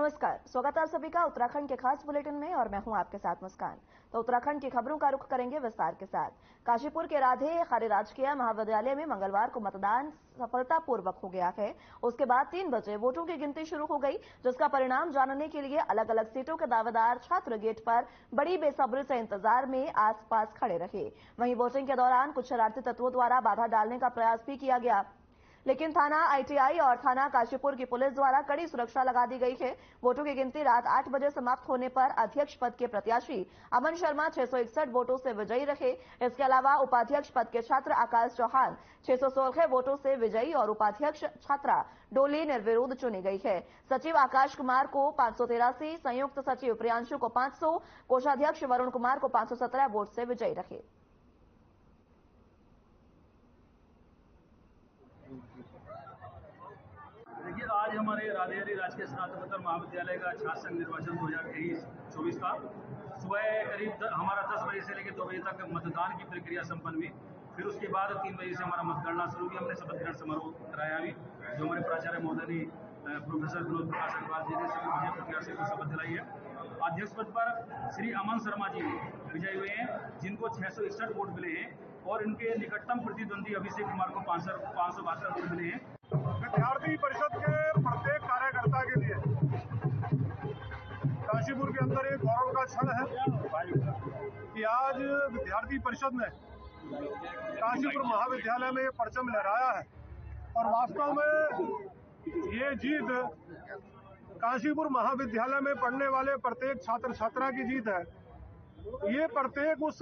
नमस्कार, स्वागत है आप सभी का उत्तराखंड के खास बुलेटिन में और मैं हूं आपके साथ मुस्कान। तो उत्तराखंड की खबरों का रुख करेंगे विस्तार के साथ। काशीपुर के राधे खारी राजकीय महाविद्यालय में मंगलवार को मतदान सफलतापूर्वक हो गया है। उसके बाद 3 बजे वोटों की गिनती शुरू हो गई, जिसका परिणाम जानने के लिए अलग अलग सीटों के दावेदार छात्र गेट पर बड़ी बेसब्री से इंतजार में आसपास खड़े रहे। वहीं वोटिंग के दौरान कुछ शरारती तत्वों द्वारा बाधा डालने का प्रयास भी किया गया, लेकिन थाना आईटीआई और थाना काशीपुर की पुलिस द्वारा कड़ी सुरक्षा लगा दी गई है। वोटों की गिनती रात 8 बजे समाप्त होने पर अध्यक्ष पद के प्रत्याशी अमन शर्मा 661 वोटों से विजयी रहे। इसके अलावा उपाध्यक्ष पद के छात्र आकाश चौहान 616 वोटों से विजयी और उपाध्यक्ष छात्रा डोली निर्विरोध चुनी गई है। सचिव आकाश कुमार को 583, संयुक्त सचिव प्रियांशु को 500, कोषाध्यक्ष वरुण कुमार को 517 वोट से विजयी रहे। देखिए, आज हमारे राधे राजकीय स्नातकोत्तर महाविद्यालय का छात्र संघ निर्वाचन 2023-24 का सुबह करीब हमारा 10 बजे से लेकर 2 बजे तक मतदान की प्रक्रिया संपन्न हुई। फिर उसके बाद 3 बजे से हमारा मतगणना शुरू हुई। हमने शपथ ग्रहण समारोह कराया अभी, जो हमारे प्राचार्य महोदय ने प्रोफेसर विनोद प्रकाश अग्रवाल जी ने सभी विजय प्रत्याशी को शपथ दिलाई है। अध्यक्ष पद पर श्री अमन शर्मा जी विजयी हुए हैं, जिनको 661 वोट मिले हैं, और इनके निकटतम प्रतिद्वंदी अभिषेक कुमार को 572 वोट मिले हैं। विद्यार्थी परिषद के प्रत्येक कार्यकर्ता के लिए काशीपुर के अंदर एक गौरव का क्षण है कि आज विद्यार्थी परिषद ने काशीपुर महाविद्यालय में परचम लहराया है। और वास्तव में ये जीत काशीपुर महाविद्यालय में पढ़ने वाले प्रत्येक छात्र छात्रा की जीत है। ये प्रत्येक उस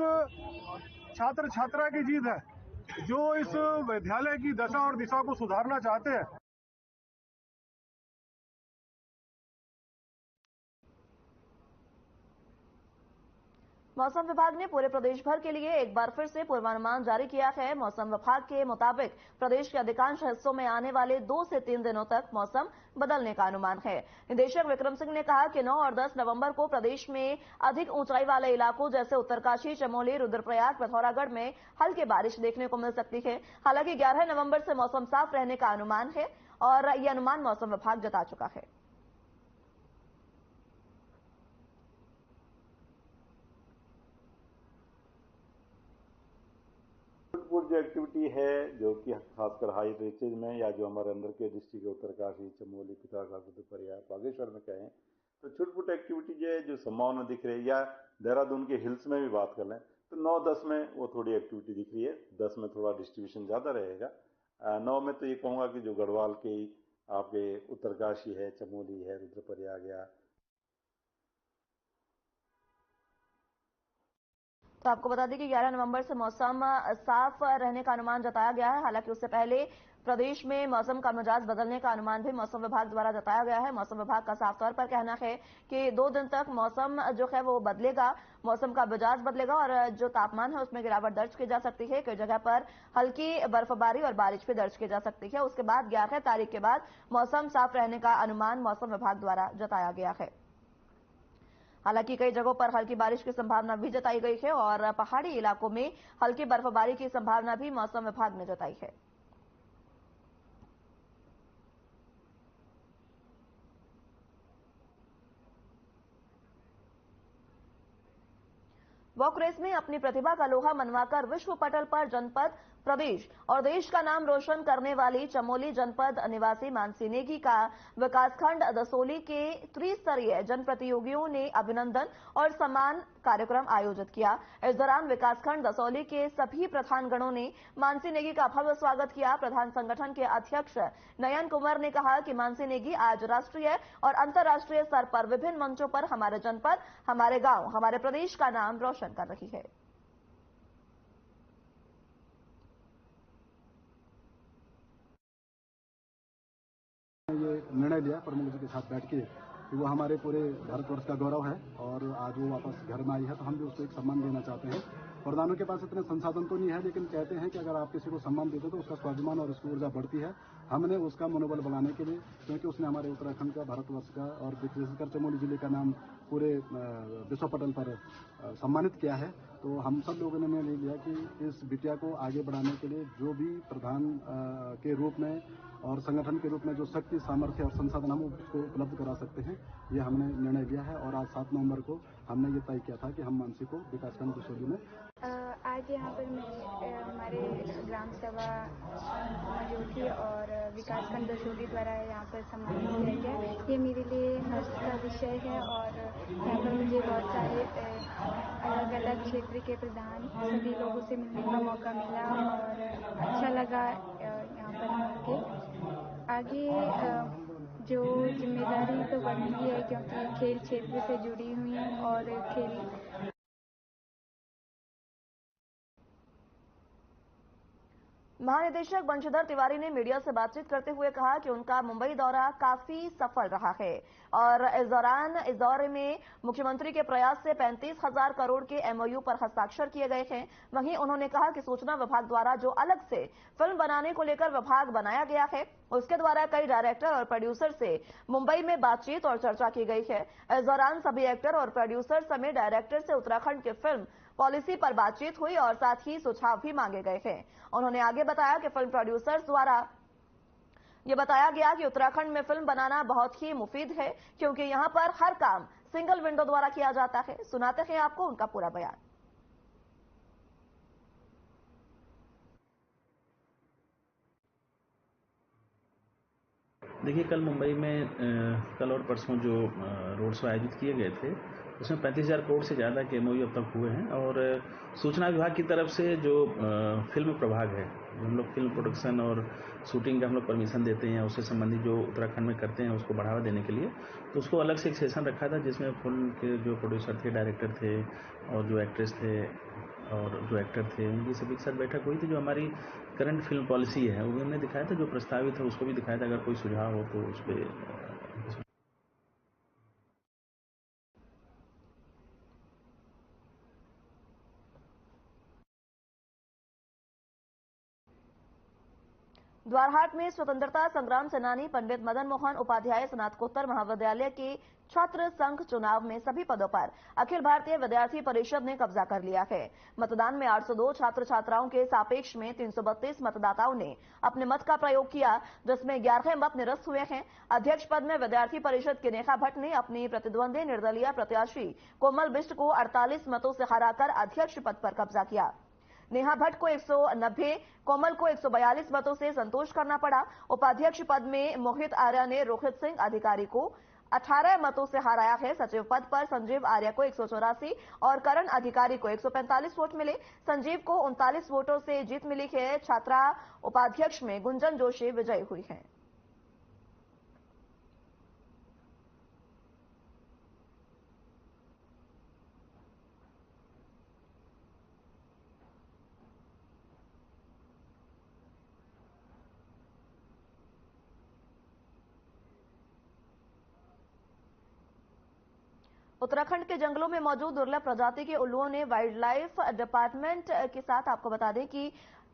छात्र छात्रा की जीत है जो इस विद्यालय की दशा और दिशा को सुधारना चाहते हैं। मौसम विभाग ने पूरे प्रदेश भर के लिए एक बार फिर से पूर्वानुमान जारी किया है। मौसम विभाग के मुताबिक प्रदेश के अधिकांश हिस्सों में आने वाले 2 से 3 दिनों तक मौसम बदलने का अनुमान है। निदेशक विक्रम सिंह ने कहा कि 9 और 10 नवंबर को प्रदेश में अधिक ऊंचाई वाले इलाकों जैसे उत्तरकाशी, चमोली, रुद्रप्रयाग, पिथौरागढ़ में हल्की बारिश देखने को मिल सकती है। हालांकि 11 नवंबर से मौसम साफ रहने का अनुमान है और यह अनुमान मौसम विभाग जता चुका है। जो एक्टिविटी है, जो कि खासकर हाई रीचेज में या जो हमारे अंदर के डिस्ट्रिक्ट उत्तरकाशी, चमोली, पिथौरागढ़, रुद्रप्रयाग, बागेश्वर में कहें तो छुटपुट एक्टिविटी जो संभावना दिख रही है, या देहरादून के हिल्स में भी बात कर लें तो 9-10 में वो थोड़ी एक्टिविटी दिख रही है। 10 में थोड़ा डिस्ट्रीब्यूशन ज्यादा रहेगा। 9 में तो ये कहूंगा कि जो गढ़वाल के आपके उत्तरकाशी है, चमोली है, रुद्रप्रयाग है। तो आपको बता दें कि 11 नवंबर से मौसम साफ रहने का अनुमान जताया गया है। हालांकि उससे पहले प्रदेश में मौसम का मिजाज बदलने का अनुमान भी मौसम विभाग द्वारा जताया गया है। मौसम विभाग का साफ तौर पर कहना है कि 2 दिन तक मौसम जो है वो बदलेगा, मौसम का मिजाज बदलेगा और जो तापमान है उसमें गिरावट दर्ज की जा सकती है। कई जगह पर हल्की बर्फबारी और बारिश भी दर्ज की जा सकती है। उसके बाद 11 तारीख के बाद मौसम साफ रहने का अनुमान मौसम विभाग द्वारा जताया गया है। हालांकि कई जगहों पर हल्की बारिश की संभावना भी जताई गई है और पहाड़ी इलाकों में हल्की बर्फबारी की संभावना भी मौसम विभाग ने जताई है। वॉक रेस में अपनी प्रतिभा का लोहा मनवाकर विश्व पटल पर जनपद, प्रदेश और देश का नाम रोशन करने वाली चमोली जनपद निवासी मानसी नेगी का विकासखंड दसोली के त्रिस्तरीय जन प्रतियोगियों ने अभिनंदन और सम्मान कार्यक्रम आयोजित किया। इस दौरान विकासखंड दसोली के सभी प्रधानगणों ने मानसी नेगी का भव्य स्वागत किया। प्रधान संगठन के अध्यक्ष नयन कुमार ने कहा कि मानसी नेगी आज राष्ट्रीय और अंतर्राष्ट्रीय स्तर पर विभिन्न मंचों पर हमारे जनपद, हमारे गांव, हमारे प्रदेश का नाम रोशन कर रही है। ये निर्णय लिया प्रमुख जी के साथ बैठ के कि वो हमारे पूरे भारतवर्ष का गौरव है और आज वो वापस घर में आई है, तो हम भी उसको एक सम्मान देना चाहते हैं। प्रधानों के पास इतने संसाधन तो नहीं है, लेकिन कहते हैं कि अगर आप किसी को सम्मान देते तो उसका स्वाभिमान और उसकी ऊर्जा बढ़ती है। हमने उसका मनोबल बढ़ाने के लिए, क्योंकि उसने हमारे उत्तराखंड का, भारतवर्ष का और विशेषकर चमोली जिले का नाम पूरे विश्व पटल पर सम्मानित किया है, तो हम सब लोगों ने निर्णय लिया कि इस बिटिया को आगे बढ़ाने के लिए जो भी प्रधान के रूप में और संगठन के रूप में जो शक्ति, सामर्थ्य और संसाधन हम उसको उपलब्ध करा सकते हैं, ये हमने निर्णय लिया है। और आज 7 नवंबर को हमने ये तय किया था कि हम मानसी को विकासखंड दशोली में आज यहाँ पर हमारे ग्राम सभा मौजूद थी और विकासखंड दशोली द्वारा यहाँ पर सम्मानित किया गया। ये मेरे लिए हर्ष का विषय है और यहाँ पर मुझे बहुत सारे अलग अलग क्षेत्र के प्रधान सभी लोगों से मिलने का मौका मिला और अच्छा लगा यहाँ पर आके। आगे जो जिम्मेदारी तो बनती है, क्योंकि खेल क्षेत्र से जुड़ी हुई हूँ और खेल महानिदेशक बंशीधर तिवारी ने मीडिया से बातचीत करते हुए कहा कि उनका मुंबई दौरा काफी सफल रहा है और इस दौरे में मुख्यमंत्री के प्रयास से 35,000 करोड़ के एमओयू पर हस्ताक्षर किए गए हैं। वहीं उन्होंने कहा कि सूचना विभाग द्वारा जो अलग से फिल्म बनाने को लेकर विभाग बनाया गया है, उसके द्वारा कई डायरेक्टर और प्रोड्यूसर से मुंबई में बातचीत और चर्चा की गई है। इस दौरान सभी एक्टर और प्रोड्यूसर समेत डायरेक्टर से उत्तराखंड के फिल्म पॉलिसी पर बातचीत हुई और साथ ही सुझाव भी मांगे गए हैं। उन्होंने आगे बताया कि फिल्म प्रोड्यूसर्स द्वारा ये बताया गया कि उत्तराखंड में फिल्म बनाना बहुत ही मुफीद है, क्योंकि यहां पर हर काम सिंगल विंडो द्वारा किया जाता है। सुनाते हैं आपको उनका पूरा बयान। देखिए, कल मुंबई में कल और परसों जो रोड शो आयोजित किए गए थे, उसमें 35,000 करोड़ से ज़्यादा के एमओयू अब तक हुए हैं। और सूचना विभाग की तरफ से जो फिल्म प्रभाग है, हम लोग फिल्म प्रोडक्शन और शूटिंग का हम लोग परमिशन देते हैं, उससे संबंधित जो उत्तराखंड में करते हैं उसको बढ़ावा देने के लिए, तो उसको अलग से एक सेशन रखा था जिसमें फिल्म के जो प्रोड्यूसर थे, डायरेक्टर थे और जो एक्ट्रेस थे और जो एक्टर थे, उनकी सभी के साथ बैठक हुई थी। जो हमारी करंट फिल्म पॉलिसी है वो भी हमने दिखाया था, जो प्रस्तावित है उसको भी दिखाया था। अगर कोई सुझाव हो तो उस पर द्वारहाट में स्वतंत्रता संग्राम सेनानी पंडित मदन मोहन उपाध्याय स्नातकोत्तर महाविद्यालय के छात्र संघ चुनाव में सभी पदों पर अखिल भारतीय विद्यार्थी परिषद ने कब्जा कर लिया है। मतदान में 802 छात्र छात्राओं के सापेक्ष में 332 मतदाताओं ने अपने मत का प्रयोग किया, जिसमें 11 मत निरस्त हुए हैं। अध्यक्ष पद में विद्यार्थी परिषद के नेहा भट्ट ने अपनी प्रतिद्वंदी निर्दलीय प्रत्याशी कोमल बिष्ट को 48 मतों से हराकर अध्यक्ष पद पर कब्जा किया। नेहा भट्ट को 190, कोमल को 142 मतों से संतोष करना पड़ा। उपाध्यक्ष पद में मोहित आर्या ने रोहित सिंह अधिकारी को 18 मतों से हराया है। सचिव पद पर संजीव आर्या को 184 और करण अधिकारी को 145 वोट मिले। संजीव को 39 वोटों से जीत मिली है। छात्रा उपाध्यक्ष में गुंजन जोशी विजयी हुई है। उत्तराखंड के जंगलों में मौजूद दुर्लभ प्रजाति के उल्लुओं ने वाइल्ड लाइफ डिपार्टमेंट के साथ आपको बता दें कि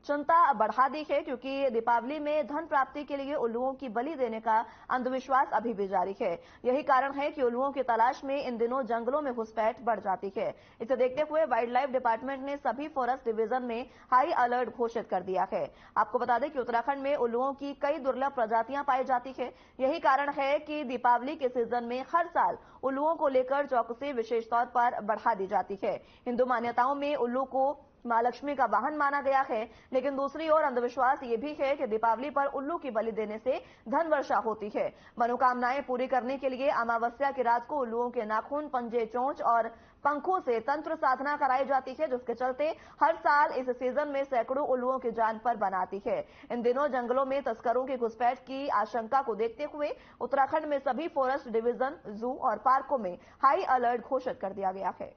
चिंता बढ़ा दी है, क्योंकि दीपावली में धन प्राप्ति के लिए उल्लुओं की बलि देने का अंधविश्वास अभी भी जारी है। यही कारण है कि उल्लुओं की तलाश में इन दिनों जंगलों में घुसपैठ बढ़ जाती है। इसे देखते हुए वाइल्ड लाइफ डिपार्टमेंट ने सभी फॉरेस्ट डिवीजन में हाई अलर्ट घोषित कर दिया है। आपको बता दें कि उत्तराखंड में उल्लुओं की कई दुर्लभ प्रजातियां पाई जाती है। यही कारण है कि दीपावली के सीजन में हर साल उल्लुओं को लेकर चौकसी विशेष तौर पर बढ़ा दी जाती है। हिंदू मान्यताओं में उल्लू को मां लक्ष्मी का वाहन माना गया है, लेकिन दूसरी ओर अंधविश्वास ये भी है कि दीपावली पर उल्लू की बलि देने से धन वर्षा होती है। मनोकामनाएं पूरी करने के लिए अमावस्या की रात को उल्लुओं के नाखून, पंजे, चोंच और पंखों से तंत्र साधना कराई जाती है, जिसके चलते हर साल इस सीजन में सैकड़ों उल्लुओं की जान पर बनाती है। इन दिनों जंगलों में तस्करों की घुसपैठ की आशंका को देखते हुए उत्तराखंड में सभी फॉरेस्ट डिवीजन, जू और पार्कों में हाई अलर्ट घोषित कर दिया गया है।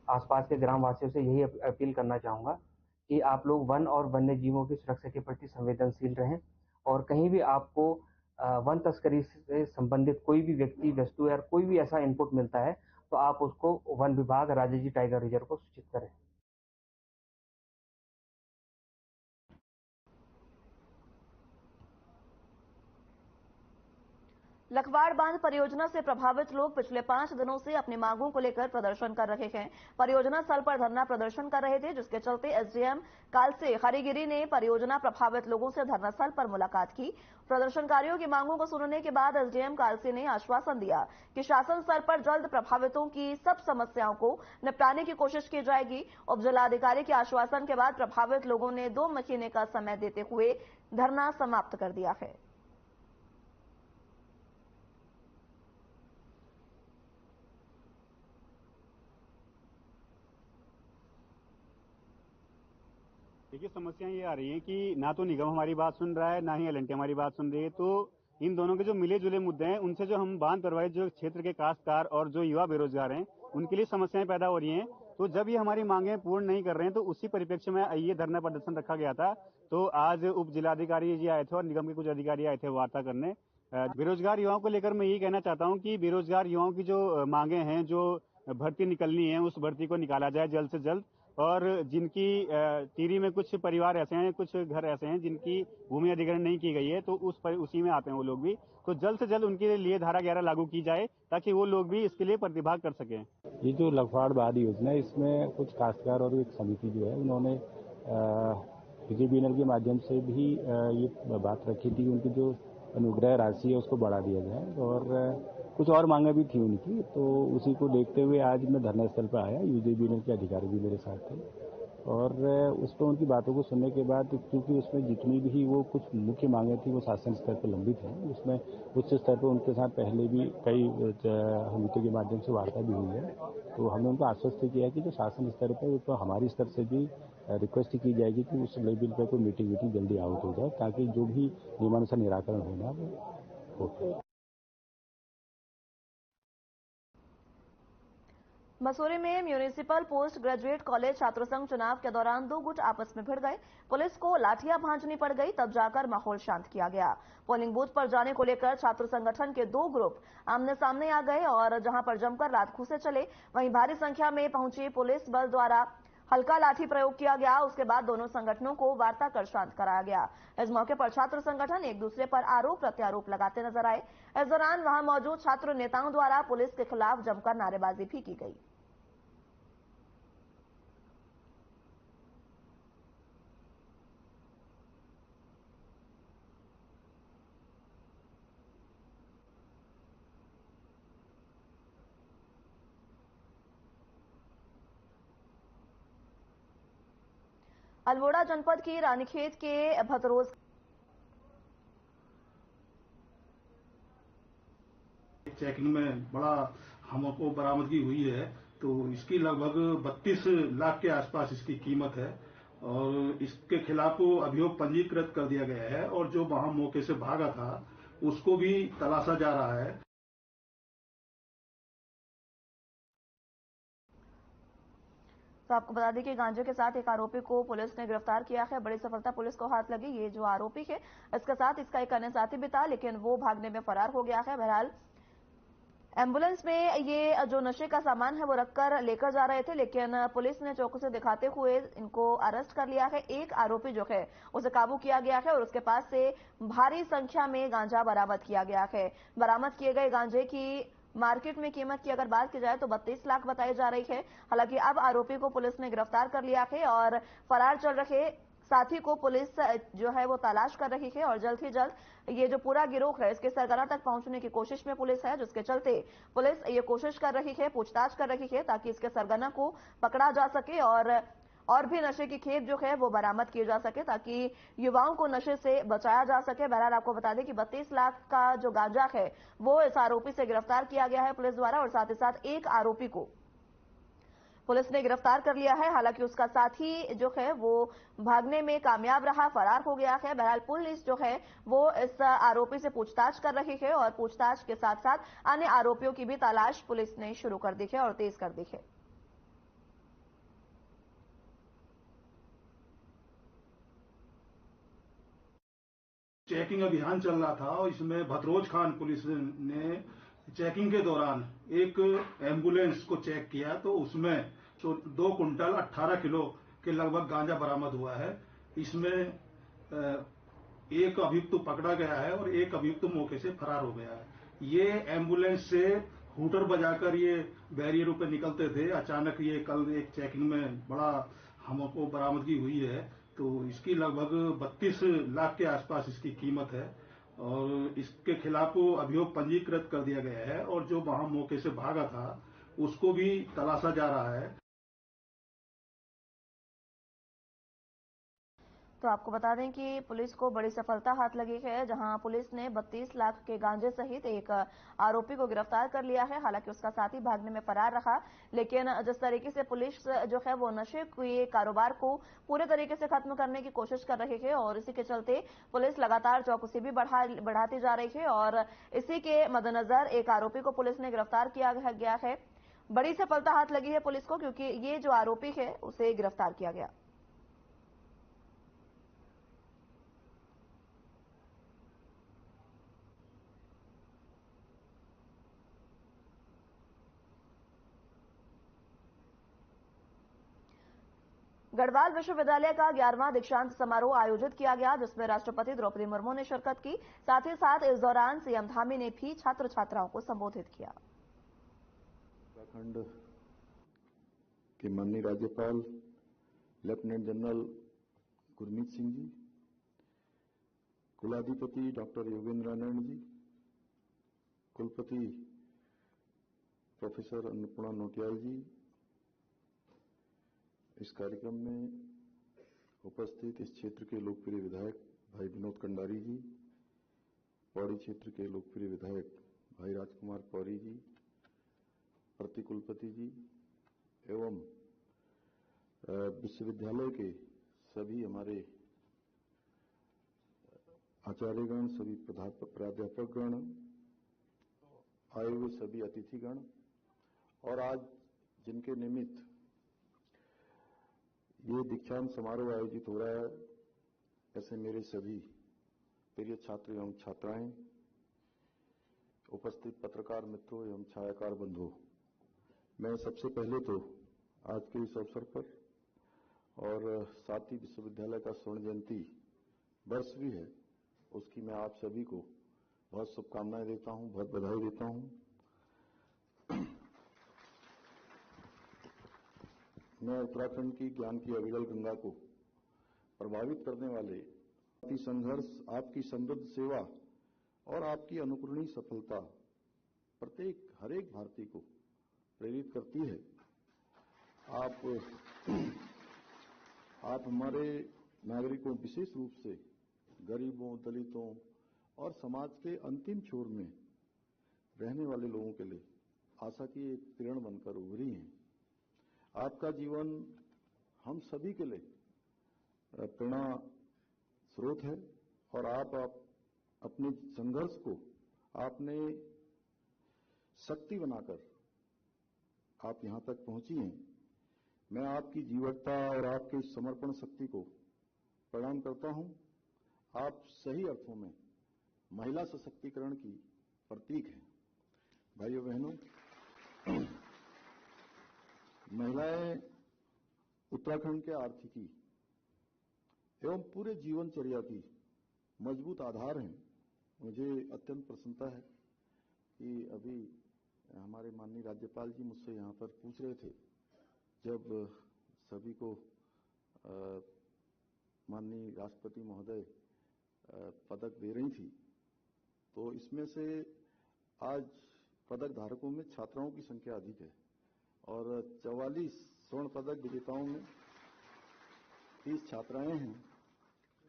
आसपास के ग्राम वासियों से यही अपील करना चाहूँगा कि आप लोग वन और वन्य जीवों की सुरक्षा के प्रति संवेदनशील रहें और कहीं भी आपको वन तस्करी से संबंधित कोई भी व्यक्ति, वस्तु या कोई भी ऐसा इनपुट मिलता है तो आप उसको वन विभाग, राजाजी टाइगर रिजर्व को सूचित करें। लखवाड़ बांध परियोजना से प्रभावित लोग पिछले 5 दिनों से अपनी मांगों को लेकर प्रदर्शन कर रहे हैं। परियोजना स्थल पर धरना प्रदर्शन कर रहे थे, जिसके चलते एसडीएम कालसे खरीगिरी ने परियोजना प्रभावित लोगों से धरना स्थल पर मुलाकात की। प्रदर्शनकारियों की मांगों को सुनने के बाद एसडीएम कालसे ने आश्वासन दिया कि शासन स्तर पर जल्द प्रभावितों की सब समस्याओं को निपटाने की कोशिश की जाएगी। उप जिलाधिकारी के आश्वासन के बाद प्रभावित लोगों ने 2 महीने का समय देते हुए धरना समाप्त कर दिया है। देखिए, समस्या ये आ रही है कि ना तो निगम हमारी बात सुन रहा है, ना ही एल&टी हमारी बात सुन रही है। तो इन दोनों के जो मिले जुले मुद्दे हैं, उनसे जो हम बांध प्रभावित जो क्षेत्र के काश्तकार और जो युवा बेरोजगार हैं, उनके लिए समस्याएं पैदा हो रही हैं। तो जब ये हमारी मांगें पूर्ण नहीं कर रहे हैं, तो उसी परिप्रेक्ष्य में ये धरना प्रदर्शन रखा गया था। तो आज उप जिलाधिकारी जी आए थे और निगम के कुछ अधिकारी आए थे वार्ता करने। बेरोजगार युवाओं को लेकर मैं यही कहना चाहता हूँ कि बेरोजगार युवाओं की जो मांगे हैं, जो भर्ती निकलनी है, उस भर्ती को निकाला जाए जल्द से जल्द। और जिनकी टिहरी में कुछ परिवार ऐसे हैं, कुछ घर ऐसे हैं जिनकी भूमि अधिग्रहण नहीं की गई है, तो उसी में आते हैं वो लोग भी। तो जल्द से जल्द उनके लिए धारा 11 लागू की जाए ताकि वो लोग भी इसके लिए प्रतिभाग कर सकें। ये जो लखवाड़ बांध योजना है, इसमें कुछ काश्तकार और एक समिति जो है, उन्होंने बीजेपी के माध्यम से भी ये बात रखी थी कि उनकी जो अनुग्रह राशि है उसको बढ़ा दिया जाए और कुछ और मांगे भी थी उनकी। तो उसी को देखते हुए आज मैं धरना स्थल पर आया। यूजेबीएनएल के अधिकारी भी मेरे साथ थे और उस पर उनकी बातों को सुनने के बाद, क्योंकि उसमें जितनी भी वो कुछ मुख्य मांगे थी वो शासन स्तर पर लंबित हैं, उसमें उच्च स्तर पर उनके साथ पहले भी कई समितियों के माध्यम से वार्ता भी हुई है। तो हमने उनको आश्वस्त किया कि जो शासन स्तर पर तो हमारी स्तर से भी रिक्वेस्ट की जाएगी कि उस लेवल पर कोई मीटिंग जल्दी आउट हो जाए ताकि जो भी नियमानुसार निराकरण होना वो हो। मसूरी में म्यूनिसिपल पोस्ट ग्रेजुएट कॉलेज छात्र संघ चुनाव के दौरान 2 गुट आपस में भिड़ गए। पुलिस को लाठियां भांजनी पड़ गई, तब जाकर माहौल शांत किया गया। पोलिंग बूथ पर जाने को लेकर छात्र संगठन के 2 ग्रुप आमने सामने आ गए और जहां पर जमकर रात खूसे चले, वहीं भारी संख्या में पहुंची पुलिस बल द्वारा हल्का लाठी प्रयोग किया गया। उसके बाद दोनों संगठनों को वार्ता कर शांत कराया गया। इस मौके पर छात्र संगठन एक दूसरे पर आरोप प्रत्यारोप लगाते नजर आए। इस दौरान वहां मौजूद छात्र नेताओं द्वारा पुलिस के खिलाफ जमकर नारेबाजी भी की गई। अल्मोड़ा जनपद की रानीखेत के भतरोज चेकिंग में बड़ा हमको बरामदगी हुई है। तो इसकी लगभग 32 लाख के आसपास इसकी कीमत है और इसके खिलाफ अभियोग पंजीकृत कर दिया गया है और जो वहां मौके से भागा था उसको भी तलाशा जा रहा है। तो आपको बता दें कि गांजे के साथ एक आरोपी को पुलिस ने गिरफ्तार किया है। बड़ी सफलता पुलिस को हाथ लगी। ये जो आरोपी है, इसके साथ इसका एक अन्य साथी भी था, लेकिन वो भागने में फरार हो गया है। बहरहाल एम्बुलेंस में ये जो नशे का सामान है वो रखकर लेकर जा रहे थे, लेकिन पुलिस ने चौकसी दिखाते हुए इनको अरेस्ट कर लिया है। एक आरोपी जो है उसे काबू किया गया है और उसके पास से भारी संख्या में गांजा बरामद किया गया है। बरामद किए गए गांजे की मार्केट में कीमत की अगर बात की जाए तो 32 लाख बताई जा रही है। हालांकि अब आरोपी को पुलिस ने गिरफ्तार कर लिया है और फरार चल रहे साथी को पुलिस जो है वो तलाश कर रही है और जल्द ही जल्द ये जो पूरा गिरोह है इसके सरगना तक पहुंचने की कोशिश में पुलिस है, जिसके चलते पुलिस ये कोशिश कर रही है, पूछताछ कर रही है ताकि इसके सरगना को पकड़ा जा सके और भी नशे की खेप जो है वो बरामद किए जा सके ताकि युवाओं को नशे से बचाया जा सके। बहरहाल आपको बता दें कि 32 लाख का जो गांजा है वो इस आरोपी से गिरफ्तार किया गया है पुलिस द्वारा और साथ ही साथ एक आरोपी को पुलिस ने गिरफ्तार कर लिया है। हालांकि उसका साथी जो है वो भागने में कामयाब रहा, फरार हो गया है। बहरहाल पुलिस जो है वो इस आरोपी से पूछताछ कर रही है और पूछताछ के साथ साथ अन्य आरोपियों की भी तलाश पुलिस ने शुरू कर दी है और तेज कर दी है। चेकिंग अभियान चल रहा था और इसमें भतरोज खान पुलिस ने चेकिंग के दौरान एक एम्बुलेंस को चेक किया तो उसमें तो 2 कुंटल 18 किलो के लगभग गांजा बरामद हुआ है। इसमें एक अभियुक्त पकड़ा गया है और एक अभियुक्त मौके से फरार हो गया है। ये एम्बुलेंस से हूटर बजाकर ये बैरियरों पे निकलते थे। अचानक ये कल एक चेकिंग में बड़ा हमको बरामदगी हुई है, तो इसकी लगभग 32 लाख के आसपास इसकी कीमत है और इसके खिलाफ अभियोग पंजीकृत कर दिया गया है और जो वहां मौके से भागा था उसको भी तलाशा जा रहा है। तो आपको बता दें कि पुलिस को बड़ी सफलता हाथ लगी है, जहां पुलिस ने 32 लाख के गांजे सहित एक आरोपी को गिरफ्तार कर लिया है। हालांकि उसका साथी भागने में फरार रहा, लेकिन जिस तरीके से पुलिस जो है वो नशे के कारोबार को पूरे तरीके से खत्म करने की कोशिश कर रही है और इसी के चलते पुलिस लगातार चौकसी भी बढ़ाती जा रही है और इसी के मद्देनजर एक आरोपी को पुलिस ने गिरफ्तार किया गया है। बड़ी सफलता हाथ लगी है पुलिस को, क्योंकि ये जो आरोपी है उसे गिरफ्तार किया गया। गढ़वाल विश्वविद्यालय का 11वां दीक्षांत समारोह आयोजित किया गया, जिसमें राष्ट्रपति द्रौपदी मुर्मू ने शिरकत की। साथ ही साथ इस दौरान सीएम धामी ने भी छात्र छात्राओं को संबोधित किया। उत्तराखंड के माननीय राज्यपाल लेफ्टिनेंट जनरल गुरमीत सिंह जी, कुलाधिपति डॉक्टर योगेंद्र नारायण जी, कुलपति प्रोफेसर अन्नपूर्णा नौटियाल जी, इस कार्यक्रम में उपस्थित इस क्षेत्र के लोकप्रिय विधायक भाई विनोद कंडारी जी, पौड़ी क्षेत्र के लोकप्रिय विधायक भाई राजकुमार पौरी जी, प्रतिकुलपति जी एवं विश्वविद्यालय के सभी हमारे आचार्यगण, सभी प्राध्यापकगण, आए हुए सभी अतिथिगण और आज जिनके निमित्त ये दीक्षांत समारोह आयोजित हो रहा है, ऐसे मेरे सभी प्रिय छात्र एवं छात्राएं, उपस्थित पत्रकार मित्रों एवं छायाकार बंधुओं, मैं सबसे पहले तो आज के इस अवसर पर और साथ ही विश्वविद्यालय का स्वर्ण जयंती वर्ष भी है, उसकी मैं आप सभी को बहुत शुभकामनाएं देता हूं, बहुत बधाई देता हूं। मैं उत्तराखंड की ज्ञान की अविरल गंगा को प्रभावित करने वाले आपकी संघर्ष, आपकी समृद्ध सेवा और आपकी अनुकरणीय सफलता हर एक भारतीय को प्रेरित करती है। आप हमारे नागरिकों, विशेष रूप से गरीबों, दलितों और समाज के अंतिम छोर में रहने वाले लोगों के लिए आशा की एक किरण बनकर उभरी हैं। आपका जीवन हम सभी के लिए प्रेरणा स्रोत है और आप अपने संघर्ष को आपने शक्ति बनाकर आप यहां तक पहुंची हैं। मैं आपकी जीवटता और आपके समर्पण शक्ति को प्रणाम करता हूं। आप सही अर्थों में महिला सशक्तिकरण की प्रतीक हैं। भाइयों बहनों, महिलाएं उत्तराखंड के आर्थिकी एवं पूरे जीवनचर्या की मजबूत आधार हैं। मुझे अत्यंत प्रसन्नता है कि अभी हमारे माननीय राज्यपाल जी मुझसे यहाँ पर पूछ रहे थे, जब सभी को माननीय राष्ट्रपति महोदय पदक दे रही थी, तो इसमें से आज पदक धारकों में छात्राओं की संख्या अधिक है और 44 स्वर्ण पदक विजेताओं में 30 छात्राएं हैं।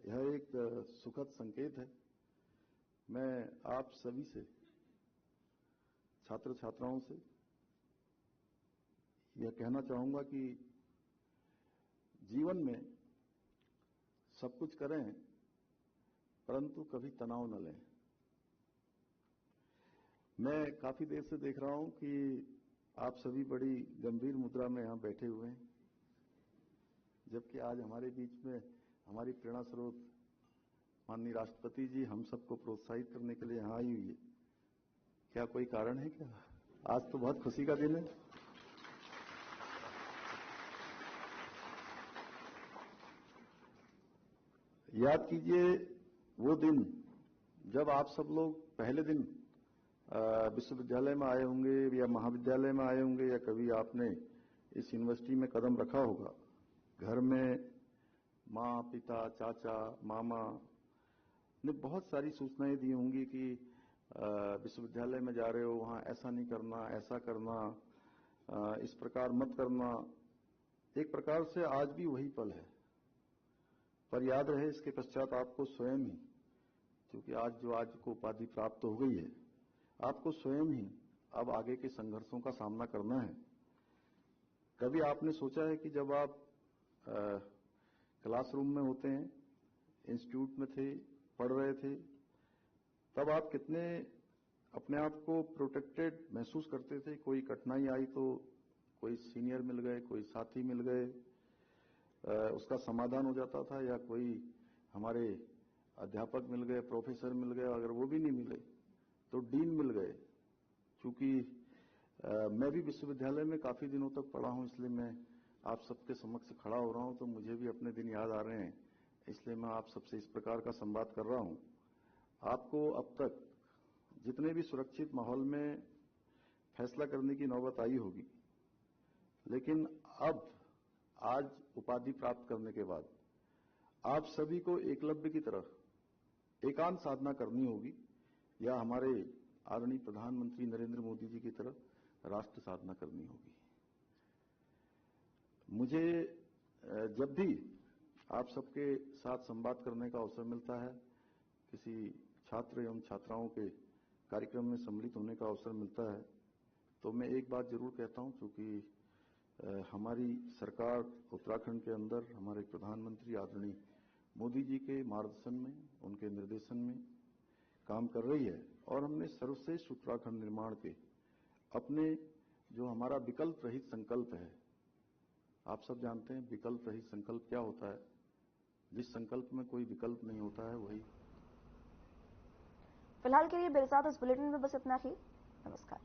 यह एक सुखद संकेत है। मैं आप सभी से, छात्र छात्राओं से यह कहना चाहूंगा कि जीवन में सब कुछ करें, परंतु कभी तनाव न लें। मैं काफी देर से देख रहा हूं कि आप सभी बड़ी गंभीर मुद्रा में यहां बैठे हुए हैं, जबकि आज हमारे बीच में हमारी प्रेरणा स्रोत माननीय राष्ट्रपति जी हम सबको प्रोत्साहित करने के लिए यहाँ आई हुई है। क्या कोई कारण है क्या? आज तो बहुत खुशी का दिन है। याद कीजिए वो दिन जब आप सब लोग पहले दिन विश्वविद्यालय में आए होंगे या महाविद्यालय में आए होंगे या कभी आपने इस यूनिवर्सिटी में कदम रखा होगा। घर में माँ, पिता, चाचा, मामा ने बहुत सारी सूचनाएं दी होंगी कि विश्वविद्यालय में जा रहे हो, वहां ऐसा नहीं करना, ऐसा करना, इस प्रकार मत करना। एक प्रकार से आज भी वही पल है, पर याद रहे इसके पश्चात आपको स्वयं ही, क्योंकि आज को उपाधि प्राप्त हो गई है, आपको स्वयं ही अब आगे के संघर्षों का सामना करना है। कभी आपने सोचा है कि जब आप क्लासरूम में होते हैं, इंस्टीट्यूट में थे, पढ़ रहे थे, तब आप कितने अपने आप को प्रोटेक्टेड महसूस करते थे? कोई कठिनाई आई तो कोई सीनियर मिल गए, कोई साथी मिल गए, उसका समाधान हो जाता था, या कोई हमारे अध्यापक मिल गए, प्रोफेसर मिल गए, अगर वो भी नहीं मिले तो डीन मिल गए। चूंकि मैं भी विश्वविद्यालय में काफी दिनों तक पढ़ा हूं, इसलिए मैं आप सबके समक्ष खड़ा हो रहा हूं, तो मुझे भी अपने दिन याद आ रहे हैं, इसलिए मैं आप सबसे इस प्रकार का संवाद कर रहा हूं। आपको अब तक जितने भी सुरक्षित माहौल में फैसला करने की नौबत आई होगी, लेकिन अब आज उपाधि प्राप्त करने के बाद आप सभी को एकलव्य की तरह एकांत साधना करनी होगी, या हमारे आदरणीय प्रधानमंत्री नरेंद्र मोदी जी की तरह राष्ट्र साधना करनी होगी। मुझे जब भी आप सबके साथ संवाद करने का अवसर मिलता है, किसी छात्र एवं छात्राओं के कार्यक्रम में सम्मिलित होने का अवसर मिलता है, तो मैं एक बात जरूर कहता हूं, क्योंकि हमारी सरकार उत्तराखंड के अंदर हमारे प्रधानमंत्री आदरणीय मोदी जी के मार्गदर्शन में, उनके निर्देशन में काम कर रही है, और हमने सर्वश्रेष्ठ उत्तराखंड निर्माण के अपने जो हमारा विकल्प रहित संकल्प है, आप सब जानते हैं विकल्प रहित संकल्प क्या होता है। जिस संकल्प में कोई विकल्प नहीं होता है वही। फिलहाल के लिए मेरे साथ इस बुलेटिन में बस इतना ही। नमस्कार।